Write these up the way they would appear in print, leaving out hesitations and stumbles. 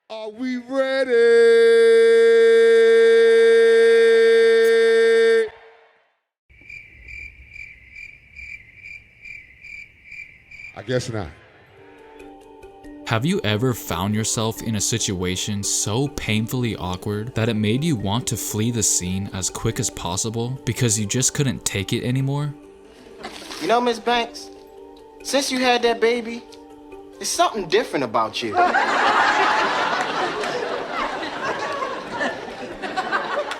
Are we ready? I guess not. Have you ever found yourself in a situation so painfully awkward that it made you want to flee the scene as quick as possible because you just couldn't take it anymore? You know, Miss Banks, since you had that baby, there's something different about you.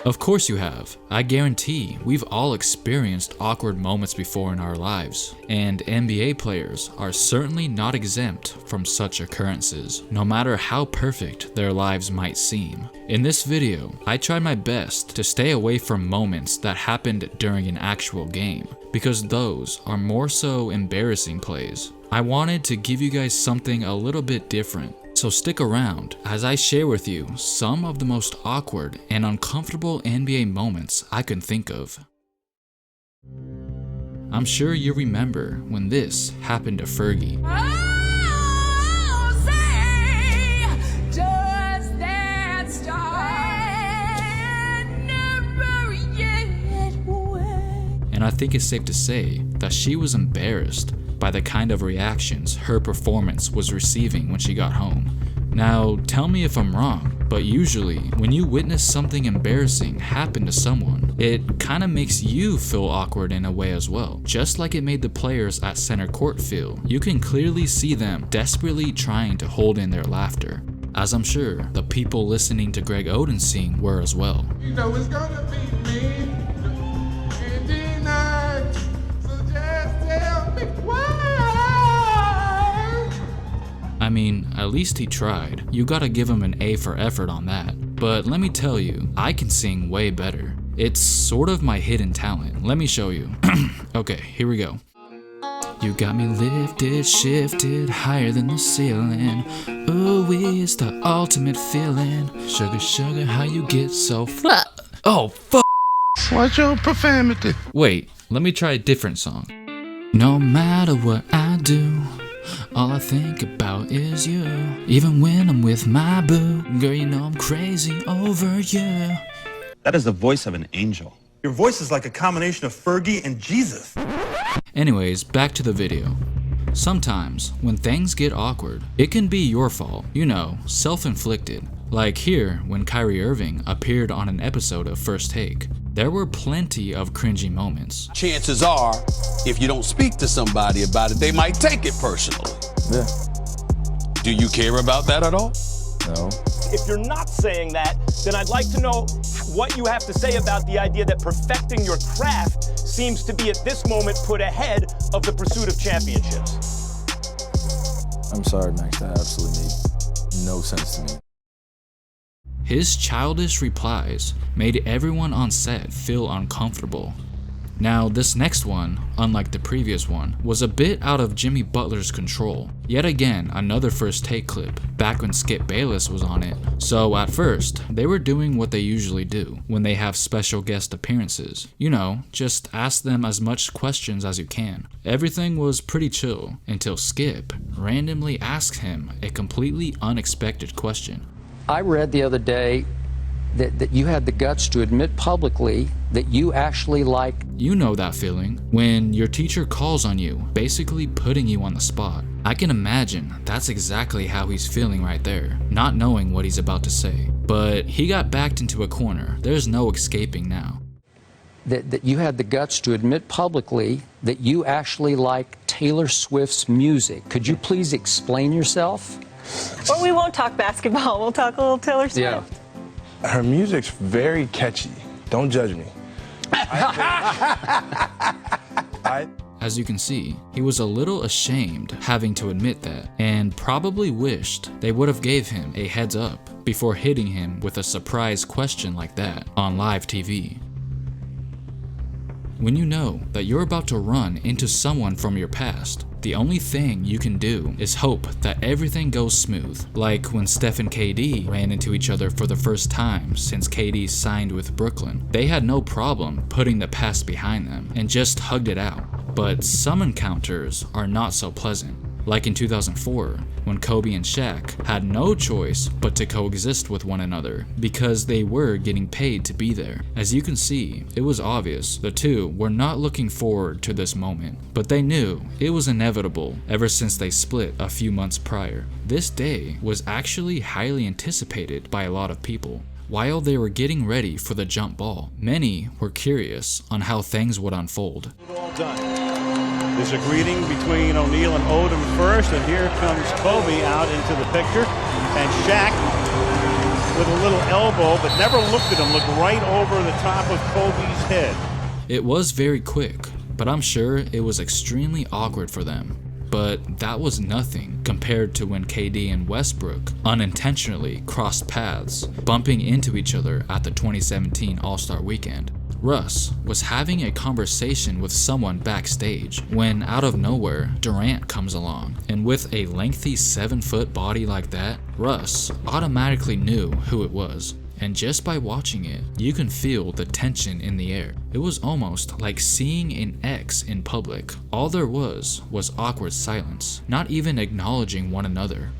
Of course you have. I guarantee we've all experienced awkward moments before in our lives, and NBA players are certainly not exempt from such occurrences, no matter how perfect their lives might seem. In this video, I tried my best to stay away from moments that happened during an actual game, because those are more so embarrassing plays. I wanted to give you guys something a little bit different. So stick around as I share with you some of the most awkward and uncomfortable NBA moments I can think of. I'm sure you remember when this happened to Fergie. And I think it's safe to say that she was embarrassed by the kind of reactions her performance was receiving when she got home. Now, tell me if I'm wrong, but usually when you witness something embarrassing happen to someone, it kind of makes you feel awkward in a way as well. Just like it made the players at center court feel, you can clearly see them desperately trying to hold in their laughter, as I'm sure the people listening to Greg Oden's scene were as well. You know it's gonna be me. And night. So just tell me why. I mean, at least he tried. You gotta give him an A for effort on that. But let me tell you, I can sing way better. It's sort of my hidden talent. Let me show you. Okay, here we go. You got me lifted, shifted, higher than the ceiling. Ooh, it's the ultimate feeling. Sugar, sugar, how you get so flat. Oh, fuck. What's your profanity? Wait, let me try a different song. No matter what I do, all I think about is you. Even when I'm with my boo, girl, you know I'm crazy over you. That is the voice of an angel. Your voice is like a combination of Fergie and Jesus. Anyways, back to the video. Sometimes, when things get awkward, it can be your fault, you know, self-inflicted. Like here, when Kyrie Irving appeared on an episode of First Take. There were plenty of cringy moments. Chances are, if you don't speak to somebody about it, they might take it personally. Yeah. Do you care about that at all? No. If you're not saying that, then I'd like to know what you have to say about the idea that perfecting your craft seems to be at this moment put ahead of the pursuit of championships. I'm sorry, Max. That absolutely made no sense to me. His childish replies made everyone on set feel uncomfortable. Now, this next one, unlike the previous one, was a bit out of Jimmy Butler's control. Yet again, another First Take clip, back when Skip Bayless was on it. So at first, they were doing what they usually do when they have special guest appearances. You know, just ask them as much questions as you can. Everything was pretty chill until Skip randomly asked him a completely unexpected question. I read the other day that you had the guts to admit publicly that you actually like... You know that feeling, when your teacher calls on you, basically putting you on the spot. I can imagine that's exactly how he's feeling right there, not knowing what he's about to say. But he got backed into a corner. There's no escaping now. That you had the guts to admit publicly that you actually like Taylor Swift's music. Could you please explain yourself? Well, we won't talk basketball. We'll talk a little Taylor Swift. Yeah. Her music's very catchy. Don't judge me. As you can see, he was a little ashamed having to admit that, and probably wished they would have gave him a heads up before hitting him with a surprise question like that on live TV. When you know that you're about to run into someone from your past, the only thing you can do is hope that everything goes smooth. Like when Steph and KD ran into each other for the first time since KD signed with Brooklyn. They had no problem putting the past behind them and just hugged it out. But some encounters are not so pleasant. like in 2004, when Kobe and Shaq had no choice but to coexist with one another because they were getting paid to be there. As you can see, it was obvious the two were not looking forward to this moment, but they knew it was inevitable ever since they split a few months prior. This day was actually highly anticipated by a lot of people. While they were getting ready for the jump ball, many were curious on how things would unfold. All done. There's a greeting between O'Neal and Odom first, and here comes Kobe out into the picture, and Shaq with a little elbow, but never looked at him, looked right over the top of Kobe's head. It was very quick, but I'm sure it was extremely awkward for them. But that was nothing compared to when KD and Westbrook unintentionally crossed paths, bumping into each other at the 2017 All-Star Weekend. Russ was having a conversation with someone backstage when out of nowhere Durant comes along, and with a lengthy 7-foot body like that, Russ automatically knew who it was. And just by watching it, you can feel the tension in the air. It was almost like seeing an ex in public. All there was awkward silence, not even acknowledging one another.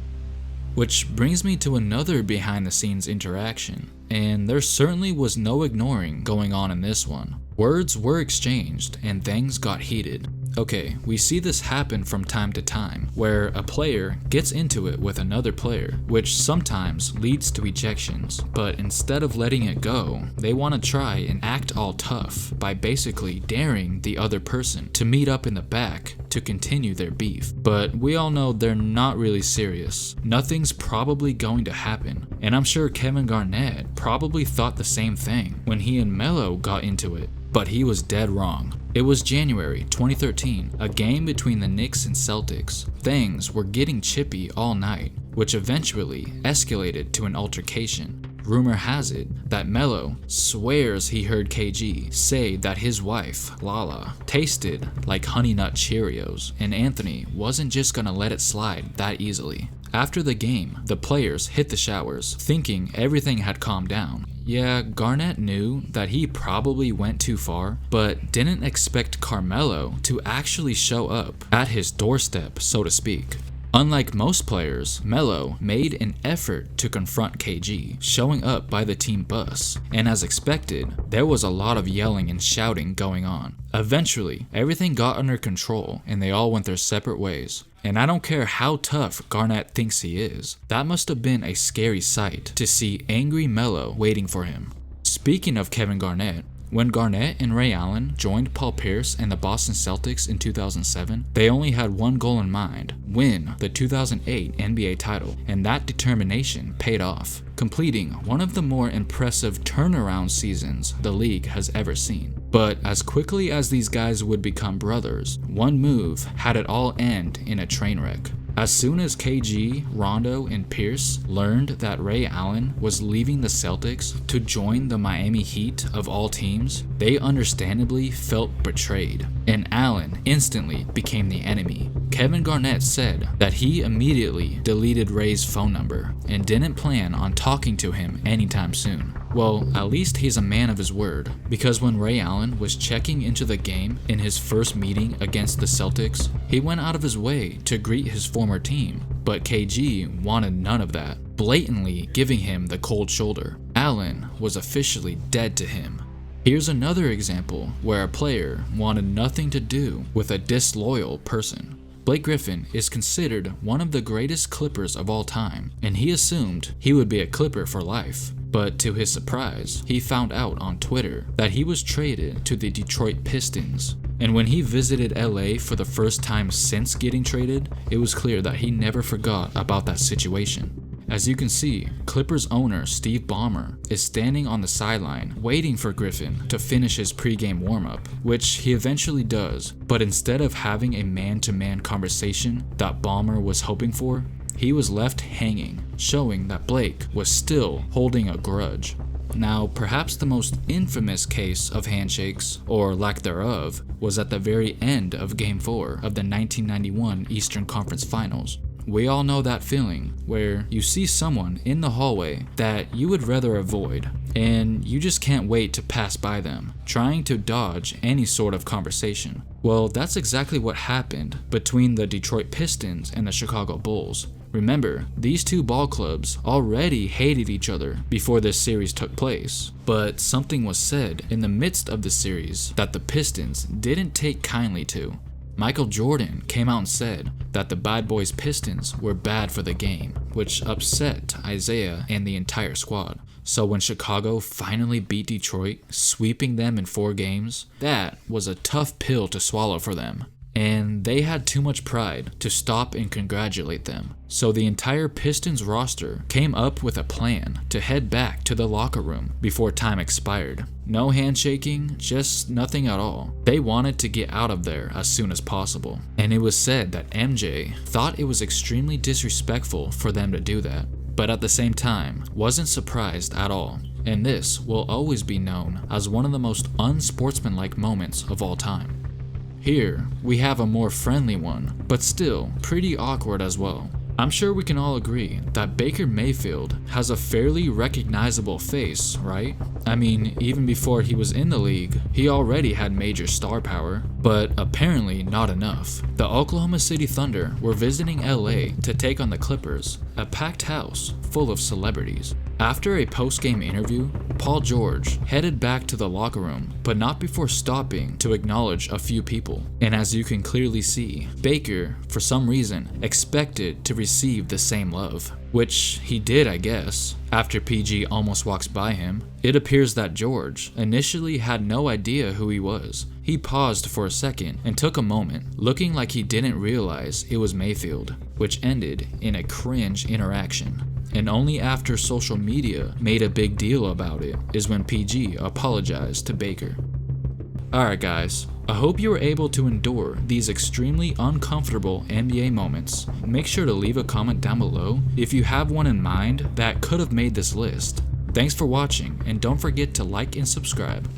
Which brings me to another behind the scenes interaction, and there certainly was no ignoring going on in this one. Words were exchanged and things got heated. Okay, we see this happen from time to time, where a player gets into it with another player, which sometimes leads to ejections, but instead of letting it go, they want to try and act all tough by basically daring the other person to meet up in the back to continue their beef. But we all know they're not really serious. Nothing's probably going to happen, and I'm sure Kevin Garnett probably thought the same thing when he and Melo got into it. But he was dead wrong. It was January 2013, a game between the Knicks and Celtics. Things were getting chippy all night, which eventually escalated to an altercation. Rumor has it that Melo swears he heard KG say that his wife, Lala, tasted like Honey Nut Cheerios, and Anthony wasn't just gonna let it slide that easily. After the game, the players hit the showers, thinking everything had calmed down. Yeah, Garnett knew that he probably went too far, but didn't expect Carmelo to actually show up at his doorstep, so to speak. Unlike most players, Melo made an effort to confront KG, showing up by the team bus, and as expected, there was a lot of yelling and shouting going on. Eventually, everything got under control and they all went their separate ways. And I don't care how tough Garnett thinks he is, that must have been a scary sight to see angry Melo waiting for him. Speaking of Kevin Garnett, when Garnett and Ray Allen joined Paul Pierce and the Boston Celtics in 2007, they only had one goal in mind: win the 2008 NBA title, and that determination paid off, completing one of the more impressive turnaround seasons the league has ever seen. But as quickly as these guys would become brothers, one move had it all end in a train wreck. As soon as KG, Rondo, and Pierce learned that Ray Allen was leaving the Celtics to join the Miami Heat of all teams, they understandably felt betrayed, and Allen instantly became the enemy. Kevin Garnett said that he immediately deleted Ray's phone number and didn't plan on talking to him anytime soon. Well, at least he's a man of his word, because when Ray Allen was checking into the game in his first meeting against the Celtics, he went out of his way to greet his former team, but KG wanted none of that, blatantly giving him the cold shoulder. Allen was officially dead to him. Here's another example where a player wanted nothing to do with a disloyal person. Blake Griffin is considered one of the greatest Clippers of all time, and he assumed he would be a Clipper for life. But to his surprise, he found out on Twitter that he was traded to the Detroit Pistons. And when he visited LA for the first time since getting traded, it was clear that he never forgot about that situation. As you can see, Clippers owner Steve Ballmer is standing on the sideline waiting for Griffin to finish his pregame warm-up, which he eventually does, but instead of having a man-to-man conversation that Ballmer was hoping for, he was left hanging, showing that Blake was still holding a grudge. Now, perhaps the most infamous case of handshakes, or lack thereof, was at the very end of Game 4 of the 1991 Eastern Conference Finals. We all know that feeling, where you see someone in the hallway that you would rather avoid, and you just can't wait to pass by them, trying to dodge any sort of conversation. Well, that's exactly what happened between the Detroit Pistons and the Chicago Bulls. Remember, these two ball clubs already hated each other before this series took place, but something was said in the midst of the series that the Pistons didn't take kindly to. Michael Jordan came out and said that the Bad Boys Pistons were bad for the game, which upset Isaiah and the entire squad. So when Chicago finally beat Detroit, sweeping them in 4 games, that was a tough pill to swallow for them. And they had too much pride to stop and congratulate them. So the entire Pistons roster came up with a plan to head back to the locker room before time expired. No handshaking, just nothing at all. They wanted to get out of there as soon as possible. And it was said that MJ thought it was extremely disrespectful for them to do that, but at the same time wasn't surprised at all. And this will always be known as one of the most unsportsmanlike moments of all time. Here, we have a more friendly one, but still pretty awkward as well. I'm sure we can all agree that Baker Mayfield has a fairly recognizable face, right? I mean, even before he was in the league, he already had major star power, but apparently not enough. The Oklahoma City Thunder were visiting LA to take on the Clippers, a packed house full of celebrities. After a post-game interview, Paul George headed back to the locker room, but not before stopping to acknowledge a few people. And as you can clearly see, Baker, for some reason, expected to receive the same love. Which he did, I guess. After PG almost walks by him, it appears that George initially had no idea who he was. He paused for a second and took a moment, looking like he didn't realize it was Mayfield, which ended in a cringe interaction. And only after social media made a big deal about it is when PG apologized to Baker. Alright guys, I hope you were able to endure these extremely uncomfortable NBA moments. Make sure to leave a comment down below if you have one in mind that could have made this list. Thanks for watching, and don't forget to like and subscribe.